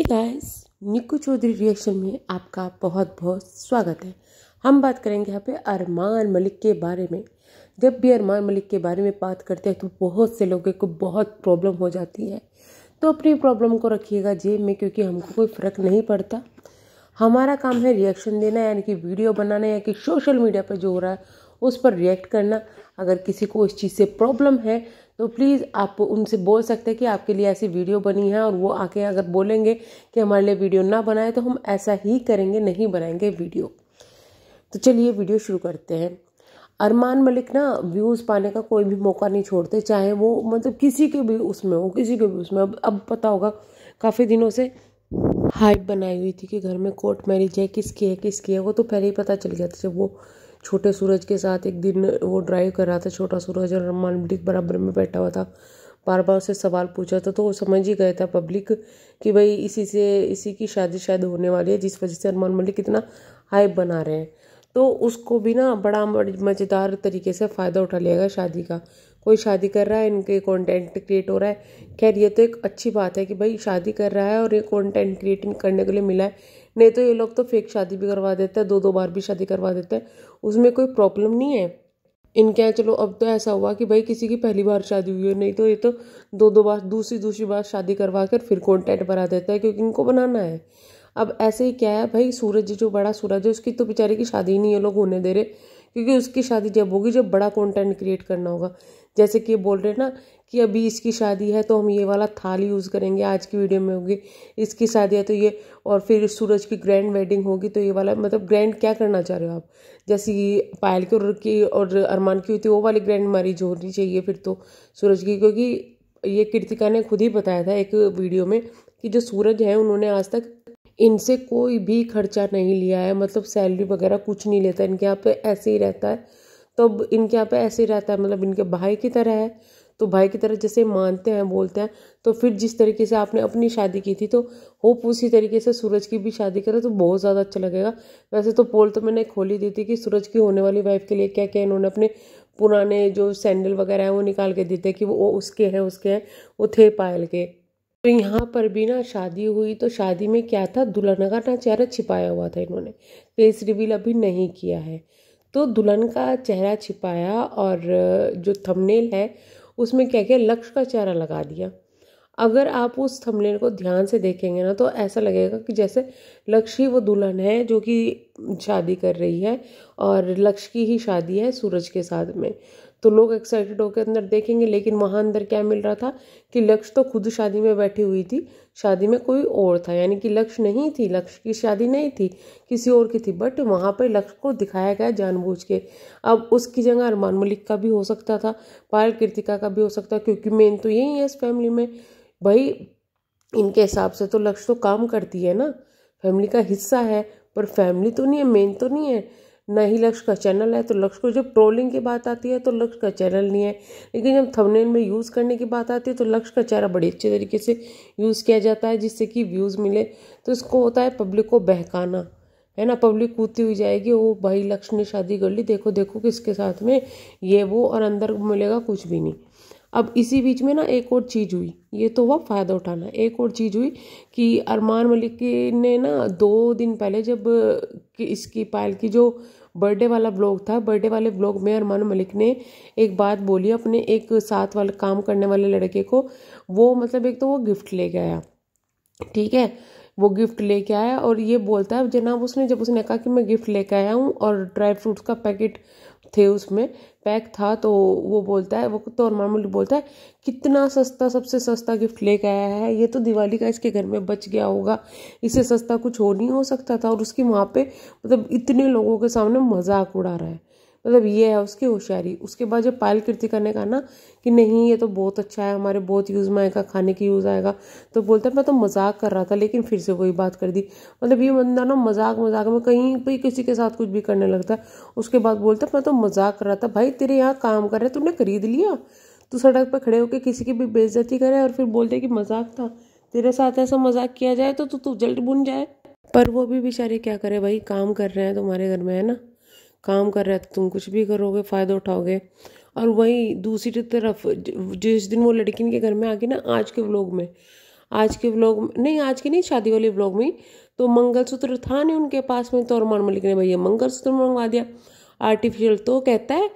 Guys, निक्कू Chaudhary reaction में आपका बहुत बहुत स्वागत है। हम बात करेंगे यहाँ पे अरमान मलिक के बारे में। जब भी अरमान मलिक के बारे में बात करते हैं तो बहुत से लोगों को बहुत प्रॉब्लम हो जाती है। तो अपनी प्रॉब्लम को रखिएगा जेब में, क्योंकि हमको कोई फ़र्क नहीं पड़ता। हमारा काम है रिएक्शन देना, यानी कि वीडियो बनाना, या कि सोशल मीडिया पर जो हो रहा है उस पर रिएक्ट करना। अगर किसी को इस चीज़ से प्रॉब्लम है तो प्लीज़ आप उनसे बोल सकते हैं कि आपके लिए ऐसी वीडियो बनी है, और वो आके अगर बोलेंगे कि हमारे लिए वीडियो ना बनाए तो हम ऐसा ही करेंगे, नहीं बनाएंगे वीडियो। तो चलिए वीडियो शुरू करते हैं। अरमान मलिक ना व्यूज़ पाने का कोई भी मौका नहीं छोड़ते, चाहे वो मतलब किसी के भी उसमें हो, किसी के भी उसमें। अब पता होगा काफ़ी दिनों से हाइप बनाई हुई थी कि घर में कोर्ट मैरिज है, किसकी है वो तो पहले ही पता चल गया था। जब वो छोटे सूरज के साथ एक दिन वो ड्राइव कर रहा था, छोटा सूरज, और अरमान मलिक बराबर में बैठा हुआ था, बार बार उससे सवाल पूछा था, तो वो समझ ही गया था पब्लिक कि भाई इसी की शादी शायद होने वाली है, जिस वजह से अरमान मलिक इतना हाइप बना रहे हैं। तो उसको भी ना बड़ा मज़ेदार तरीके से फ़ायदा उठा लिया शादी का। कोई शादी कर रहा है, इनके कंटेंट क्रिएट हो रहा है। खैर ये तो एक अच्छी बात है कि भाई शादी कर रहा है और ये कंटेंट क्रिएटिंग करने के लिए मिला है। नहीं तो ये लोग तो फेक शादी भी करवा देते हैं, दो बार भी शादी करवा देते हैं, उसमें कोई प्रॉब्लम नहीं है। इनके यहाँ चलो अब तो ऐसा हुआ कि भाई किसी की पहली बार शादी हुई है, नहीं तो ये तो दो बार दूसरी बार शादी करवा कर फिर कंटेंट बना देता है, क्योंकि इनको बनाना है। अब ऐसे ही क्या है भाई, सूरज जो बड़ा सूरज है उसकी तो बेचारे की शादी ही नहीं ये लोग होने दे रहे, क्योंकि उसकी शादी जब होगी जब बड़ा कंटेंट क्रिएट करना होगा। जैसे कि ये बोल रहे हैं ना कि अभी इसकी शादी है तो हम ये वाला थाल यूज़ करेंगे, आज की वीडियो में होगी। इसकी शादी है तो ये, और फिर सूरज की ग्रैंड वेडिंग होगी तो ये वाला, मतलब ग्रैंड क्या करना चाह रहे हो आप? जैसे कि पायल की और अरमान की हुई थी वो वाली ग्रैंड मैरिज होनी चाहिए फिर तो सूरज की, क्योंकि ये कृतिका ने खुद ही बताया था एक वीडियो में कि जो सूरज है उन्होंने आज तक इनसे कोई भी खर्चा नहीं लिया है, मतलब सैलरी वगैरह कुछ नहीं लेता, इनके यहाँ पे ऐसे ही रहता है। तो अब इनके यहाँ पे ऐसे ही रहता है, मतलब इनके भाई की तरह है। तो भाई की तरह जैसे मानते हैं, बोलते हैं, तो फिर जिस तरीके से आपने अपनी शादी की थी तो होप उसी तरीके से सूरज की भी शादी करें तो बहुत ज़्यादा अच्छा लगेगा। वैसे तो पोल तो मैंने खोल ही दी थी कि सूरज की होने वाली वाइफ के लिए क्या क्या इन्होंने अपने पुराने जो सैंडल वगैरह हैं वो निकाल के देते कि वो उसके हैं, वो थे पायल के। तो यहाँ पर भी ना शादी हुई तो शादी में क्या था, दुल्हन का ना चेहरा छिपाया हुआ था, इन्होंने फेस रिवील अभी नहीं किया है। तो दुल्हन का चेहरा छिपाया, और जो थंबनेल है उसमें क्या क्या लक्ष्य का चेहरा लगा दिया। अगर आप उस थंबनेल को ध्यान से देखेंगे ना तो ऐसा लगेगा कि जैसे लक्ष्य ही वो दुल्हन है जो कि शादी कर रही है, और लक्ष्य की ही शादी है सूरज के साथ में। तो लोग एक्साइटेड होकर अंदर देखेंगे, लेकिन वहाँ अंदर क्या मिल रहा था कि लक्ष्य तो खुद शादी में बैठी हुई थी, शादी में कोई और था, यानी कि लक्ष्य नहीं थी, लक्ष्य की शादी नहीं थी, किसी और की थी। बट वहाँ पर लक्ष्य को दिखाया गया जानबूझ के। अब उसकी जगह अरमान मलिक का भी हो सकता था, पायल कृतिका का भी हो सकता, क्योंकि मेन तो यही है इस फैमिली में। भाई इनके हिसाब से तो लक्ष्य तो काम करती है ना, फैमिली का हिस्सा है, पर फैमिली तो नहीं है, मेन तो नहीं है ना ही। लक्ष्य का चैनल है तो लक्ष्य को जब ट्रोलिंग की बात आती है तो लक्ष्य का चैनल नहीं है, लेकिन जब थंबनेल में यूज़ करने की बात आती है तो लक्ष्य का चेहरा बड़ी अच्छे तरीके से यूज़ किया जाता है, जिससे कि व्यूज़ मिले। तो इसको होता है पब्लिक को बहकाना, है ना। पब्लिक कूदती हुई जाएगी, ओ भाई लक्ष्य ने शादी कर ली, देखो देखो किसके साथ में, ये वो, और अंदर मिलेगा कुछ भी नहीं। अब इसी बीच में ना एक और चीज़ हुई, ये तो हुआ फ़ायदा उठाना। एक और चीज़ हुई कि अरमान मलिक ने ना 2 दिन पहले जब इसकी पायल की जो बर्थडे वाला ब्लॉग था, बर्थडे वाले ब्लॉग में अरमान मलिक ने एक बात बोली अपने एक साथ वाले काम करने वाले लड़के को। वो मतलब एक तो वो गिफ्ट ले गया, ठीक है, वो गिफ्ट लेके आया और ये बोलता है जनाब, जब उसने कहा कि मैं गिफ्ट लेके आया हूँ और ड्राई फ्रूट्स का पैकेट थे उसमें पैक था, तो वो बोलता है, वो तो अरमान मलिक बोलता है कितना सस्ता, सबसे सस्ता गिफ्ट लेके आया है, ये तो दिवाली का इसके घर में बच गया होगा, इससे सस्ता कुछ हो नहीं हो सकता था। और उसकी वहाँ पे मतलब इतने लोगों के सामने मजाक उड़ा रहा है, मतलब ये है उसकी होशियारी। उसके बाद जब पायल कृतिका ने कहा ना कि नहीं ये तो बहुत अच्छा है, हमारे बहुत यूज़ में आएगा, खाने की यूज़ आएगा, तो बोलता है मैं तो मजाक कर रहा था, लेकिन फिर से वही बात कर दी। मतलब ये बंदा ना मजाक में कहीं भी किसी के साथ कुछ भी करने लगता है। उसके बाद बोलता है मैं तो मजाक कर रहा था। भाई तेरे यहाँ काम कर रहे, तूने खरीद लिया, तू सड़क पर खड़े होकर किसी की भी बेइज्जती करे और फिर बोलते कि मजाक था। तेरे साथ ऐसा मजाक किया जाए तो तू जल्द बुन जाए। पर वो भी बेचारे क्या करे भाई, काम कर रहे हैं तुम्हारे घर में, है ना, काम कर रहे हैं तो तुम कुछ भी करोगे, फ़ायदा उठाओगे। और वहीं दूसरी तरफ जिस दिन वो लड़की के घर में आ गई ना, आज के व्लॉग में आज के व्लॉग नहीं, आज की नहीं, शादी वाले व्लॉग में तो मंगलसूत्र था नहीं उनके पास में, तो अरमान मलिक ने भैया मंगलसूत्र मंगवा दिया आर्टिफिशियल। तो कहता है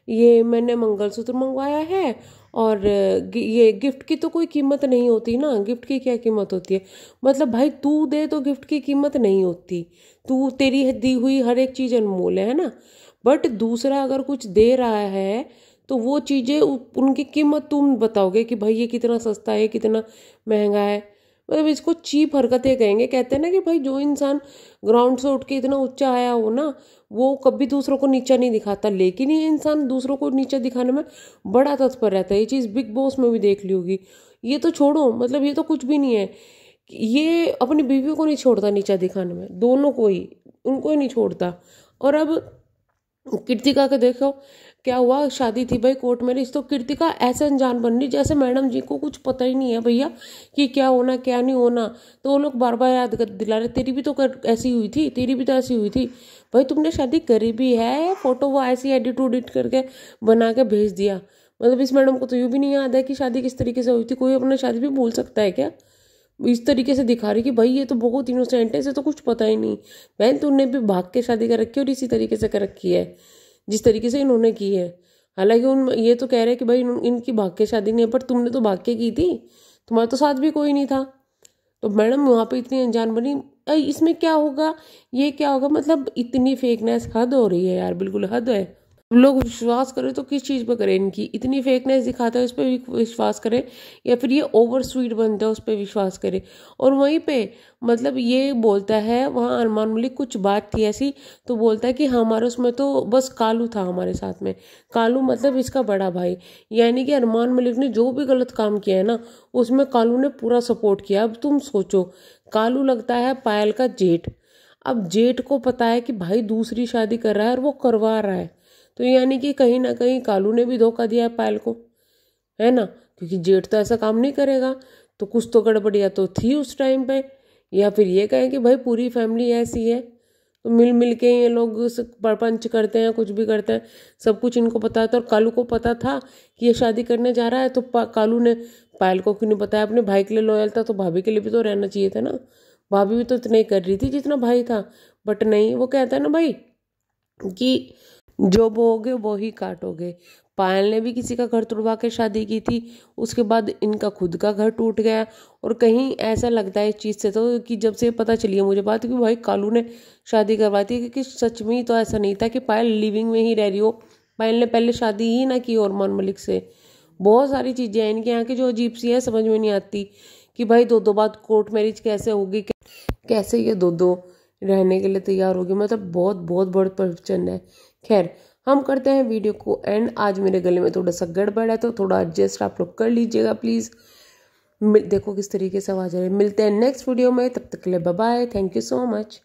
ये मैंने मंगलसूत्र मंगवाया है और ये गिफ्ट की तो कोई कीमत नहीं होती ना, गिफ्ट की क्या कीमत होती है। मतलब भाई तू दे तो गिफ्ट की कीमत नहीं होती, तू तेरी दी हुई हर एक चीज़ अनमोल है ना। बट दूसरा अगर कुछ दे रहा है तो वो चीज़ें उनकी कीमत तुम बताओगे कि भाई ये कितना सस्ता है, कितना महंगा है। मतलब इसको चीप हरकतें कहेंगे। कहते हैं ना कि भाई जो इंसान ग्राउंड से उठ के इतना ऊंचा आया हो ना, वो कभी दूसरों को नीचा नहीं दिखाता, लेकिन ये इंसान दूसरों को नीचा दिखाने में बड़ा तत्पर रहता है। ये चीज़ बिग बॉस में भी देख ली होगी। ये तो छोड़ो, मतलब ये तो कुछ भी नहीं है, ये अपनी बीवी को नहीं छोड़ता नीचा दिखाने में, दोनों को ही, उनको ही नहीं छोड़ता। और अब कृतिका का देखो क्या हुआ, शादी थी भाई, कोर्ट मैरिज, तो कृतिका ऐसे अनजान बन रही जैसे मैडम जी को कुछ पता ही नहीं है भैया कि क्या होना क्या नहीं होना। तो वो लोग बार बार याद कर दिला रहे, तेरी भी तो ऐसी हुई थी, तेरी भी तो ऐसी हुई थी। भाई तुमने शादी करी भी है, फोटो वो ऐसी एडिट उडिट करके बना के भेज दिया। मतलब इस मैडम को तो यूँ भी नहीं याद है कि शादी किस तरीके से हुई थी। कोई अपना शादी भी भूल सकता है क्या? इस तरीके से दिखा रही कि भाई ये तो बहुत इनोसेंट है, इसे तो कुछ पता ही नहीं। बहन तुमने भी भाग के शादी कर रखी है और इसी तरीके से कर रखी है जिस तरीके से इन्होंने की है। हालांकि उन ये तो कह रहे हैं कि भाई इनकी भाग के शादी नहीं है, पर तुमने तो भाग के की थी, तुम्हारे तो साथ भी कोई नहीं था। तो मैडम वहाँ पे इतनी अनजान बनी, इसमें क्या होगा, ये क्या होगा, मतलब इतनी फेकनेस, हद हो रही है यार, बिल्कुल हद है। लोग विश्वास करें तो किस चीज़ पर करें, इनकी इतनी फेकनेस दिखाता है उस पर विश्वास करें, या फिर ये ओवर स्वीट बनता है उस पर विश्वास करें। और वहीं पे मतलब ये बोलता है, वहाँ अरमान मलिक कुछ बात थी ऐसी, तो बोलता है कि हमारे उसमें तो बस कालू था हमारे साथ में। कालू मतलब इसका बड़ा भाई, यानी कि अरमान मलिक ने जो भी गलत काम किया है ना, उसमें कालू ने पूरा सपोर्ट किया। अब तुम सोचो, कालू लगता है पायल का जेठ। अब जेठ को पता है कि भाई दूसरी शादी कर रहा है और वो करवा रहा है, तो यानी कि कहीं ना कहीं कालू ने भी धोखा दिया है पायल को, है ना, क्योंकि जेठ तो ऐसा काम नहीं करेगा। तो कुछ तो गड़बड़िया तो थी उस टाइम पे, या फिर ये कहें कि भाई पूरी फैमिली ऐसी है, तो मिल मिल के ये लोग परपंच करते हैं, कुछ भी करते हैं, सब कुछ इनको पता था। और कालू को पता था कि ये शादी करने जा रहा है, तो कालू ने पायल को क्यों नहीं बताया? अपने भाई के लिए लॉयल था तो भाभी के लिए भी तो रहना चाहिए था ना। भाभी भी तो इतना ही कर रही थी जितना भाई था, बट नहीं, वो कहता है ना भाई कि जो बोओगे वो ही काटोगे। पायल ने भी किसी का घर तुड़वा के शादी की थी, उसके बाद इनका खुद का घर टूट गया। और कहीं ऐसा लगता है इस चीज़ से तो कि जब से पता चली है मुझे बात कि भाई कालू ने शादी करवाई थी, क्योंकि सच में तो ऐसा नहीं था कि पायल लिविंग में ही रह रही हो। पायल ने पहले शादी ही ना की अरमान मलिक से। बहुत सारी चीज़ें हैं इनके यहाँ की जो अजीब सी है, समझ में नहीं आती कि भाई दो बात कोर्ट मैरिज कैसे होगी, कैसे ये दो रहने के लिए तैयार होगी। मतलब बहुत बहुत बड़ा प्रवचन है। खैर हम करते हैं वीडियो को एंड। आज मेरे गले में थोड़ा सा गड़बड़ है तो थोड़ा एडजस्ट आप लोग कर लीजिएगा प्लीज़। देखो किस तरीके से आवाज़ आ रही है। मिलते हैं नेक्स्ट वीडियो में, तब तक के लिए bye bye, thank you so much.